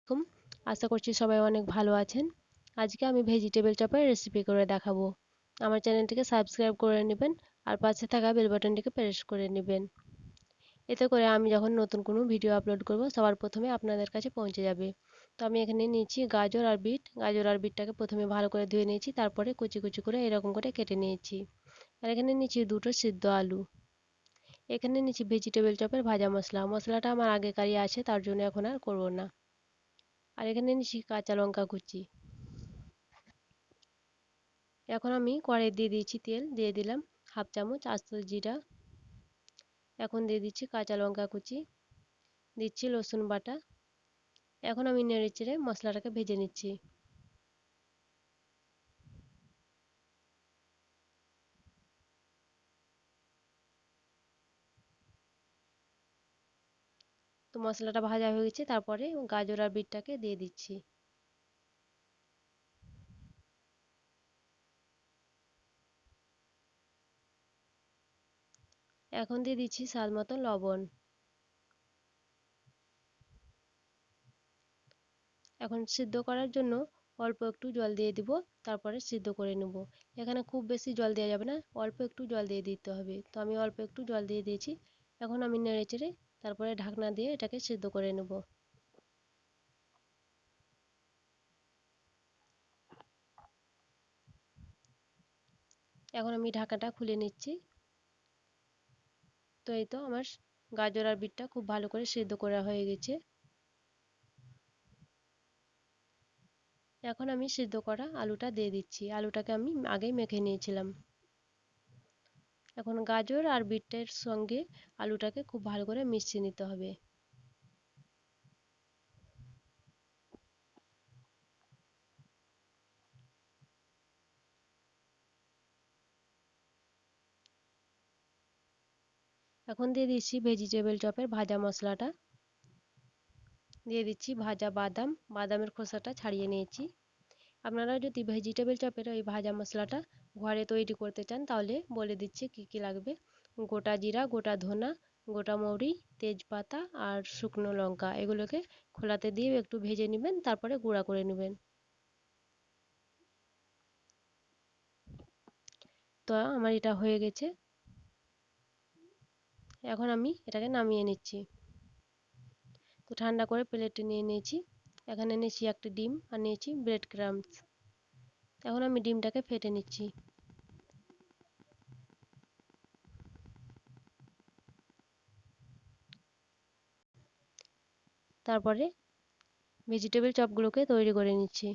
আলাইকুম। আশা করছি সবাই অনেক ভালো আছেন। আজকে আমি ভেজিটেবল চপের রেসিপি করে দেখাবো। আমার চ্যানেলটিকে সাবস্ক্রাইব করে নেবেন আর পাশে থাকা বেল বাটনটিকে প্রেস করে নেবেন। এতে করে আমি যখন নতুন কোনো ভিডিও আপলোড করব সবার প্রথমে আপনাদের কাছে পৌঁছে যাবে। তো আমি এখানে নিয়েছি গাজর আর বিট। গাজর আর বিটটাকে প্রথমে ভালো করে ধুয়ে নিয়েছি, তারপরে কুচি কুচি করে এরকম করে কেটে নিয়েছি। আর এখানে নিয়েছি দুটো সিদ্ধ আলু। এখানে নিয়েছি ভেজিটেবল চপের ভাজা মশলা। মশলাটা আমার আগেকারই আছে, তার জন্য এখন আর করব না। আর এখানে নিচ্ছি কাঁচা লঙ্কা কুচি। এখন আমি কড়াই দিয়ে দিয়েছি তেল, দিয়ে দিলাম হাফ চামচ আস্ত জিরা। এখন দিয়ে দিচ্ছি কাঁচা লঙ্কা কুচি, দিচ্ছি রসুন বাটা। এখন আমি নেড়ে চেড়ে মশলাটাকে ভেজে নিচ্ছি। তো মশলাটা ভাজা হয়ে গেছে, তারপরে গাজর আর বিটটাকে দিয়ে দিচ্ছি। এখন দিয়ে দিচ্ছি স্বাদ মতো লবণ। এখন সিদ্ধ করার জন্য অল্প একটু জল দিয়ে দিব, তারপরে সিদ্ধ করে নেব। এখানে খুব বেশি জল দেওয়া যাবে না, অল্প একটু জল দিয়ে দিতে হবে। তো আমি অল্প একটু জল দিয়ে দিয়েছি। এখন আমি নেড়ে চেড়ে তারপরে ঢাকনা দিয়ে এটাকে সিদ্ধ করে নেব। এখন আমি ঢাকাটা খুলে নিচ্ছি। তো এই তো আমার গাজর আর বিটটা খুব ভালো করে সিদ্ধ করা হয়ে গেছে। এখন আমি সিদ্ধ করা আলুটা দিয়ে দিচ্ছি। আলুটাকে আমি আগেই মেখে নিয়েছিলাম। এখন গাজর আর বিটের সঙ্গে আলুটাকে খুব ভালো করে মিশিয়ে নিতে হবে। এখন দিয়ে দিচ্ছি ভেজিটেবল চপের ভাজা মশলাটা। দিয়ে দিচ্ছি ভাজা বাদাম। বাদামের খোসাটা ছাড়িয়ে নিয়েছি। আপনারা যদি ভেজিটেবল চপের ওই ভাজা মশলাটা ঘরে তৈরি করতে চান তাহলে বলে দিচ্ছি কি কি লাগবে। গোটা জিরা, গোটা ধনা, গোটা মৌরি, তেজপাতা আর শুকনো লঙ্কা, এগুলোকে খোলাতে দিয়ে একটু ভেজে নেবেন, তারপরে গুঁড়া করে নেবেন। তো আমার এটা হয়ে গেছে। এখন আমি এটাকে নামিয়ে নিচ্ছি। তো ঠান্ডা করে প্লেটে নিয়ে নিয়েছি। এখানে নিয়েছি একটা ডিম আর নিয়েছি ব্রেড ক্রাম্বস। এখন আমি ডিমটাকে ফেটে নিচ্ছি। তারপরে ভেজিটেবল চপগুলোকে তৈরি করে নিচ্ছি।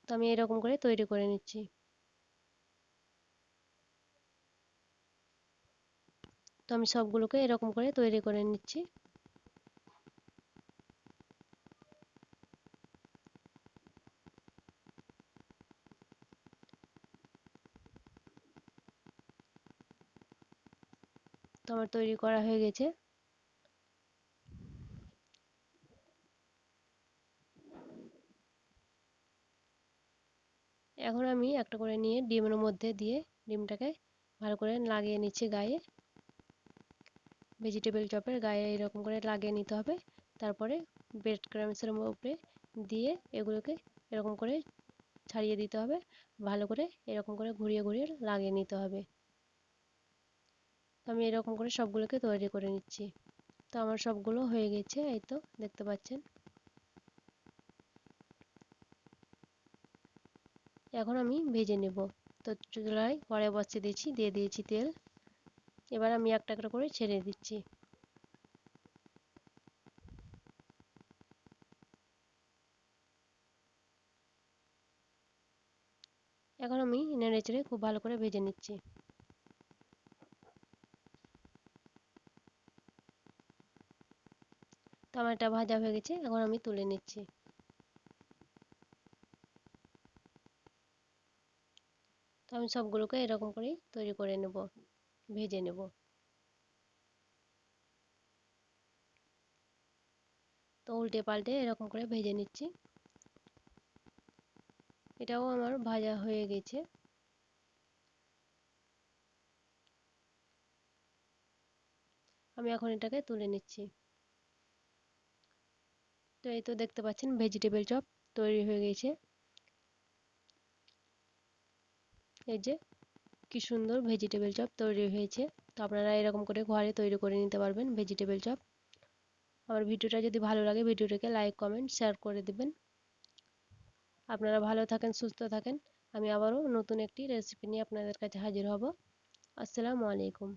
তো আমি এরকম করে তৈরি করে নিচ্ছি। তো আমি সবগুলোকে এরকম করে তৈরি করে নিচ্ছি। তো আমার তৈরি করা হয়ে গেছে। এখন আমি একটা করে নিয়ে ডিমের মধ্যে দিয়ে ডিমটাকে ভালো করে লাগিয়ে নিচ্ছি গায়ে। ভেজিটেবল চপের গায়ে এরকম করে লাগিয়ে নিতে হবে। তারপরে ব্রেড ক্রাম্বসের উপরে দিয়ে এগুলোকে এরকম করে ছাড়িয়ে দিতে হবে। ভালো করে এরকম করে ঘুরিয়ে ঘুরিয়ে লাগিয়ে নিতে হবে। তো আমি এরকম করে সবগুলোকে তৈরি করে নিচ্ছি। তো আমার সবগুলো হয়ে গেছে, এই তো দেখতে পাচ্ছেন। এখন আমি ভেজে নেব। তো চুলায় কড়াই বসিয়ে দিয়েছি, দিয়ে দিয়েছি তেল। এবার আমি একটা একটা করে ছেড়ে দিচ্ছি। এখন আমি নেড়ে চেড়ে খুব ভালো করে ভেজে নিচ্ছি। তো আমার এটা ভাজা হয়ে গেছে, এখন আমি তুলে নিচ্ছি। তো আমি সবগুলোকে এরকম করেই তৈরি করে নেব, ভেজে নেব। তো উল্টে পাল্টে এরকম করে ভেজে নিচ্ছি। এটাও আমার ভাজা হয়ে গেছে। আমি এখন এটাকে তুলে নিচ্ছি। তো এই তো দেখতে পাচ্ছেন ভেজিটেবল চপ তৈরি হয়ে গেছে। এই যে কি সুন্দর ভেজিটেবল চপ তৈরি হয়েছে। তো আপনারা এরকম করে ঘরে তৈরি করে নিতে পারবেন ভেজিটেবল চপ। আমার ভিডিওটা যদি ভালো লাগে ভিডিওটাকে লাইক কমেন্ট শেয়ার করে দিবেন। আপনারা ভালো থাকেন, সুস্থ থাকেন। আমি আবারও নতুন একটি রেসিপি নিয়ে আপনাদের কাছে হাজির হব। আসসালামু আলাইকুম।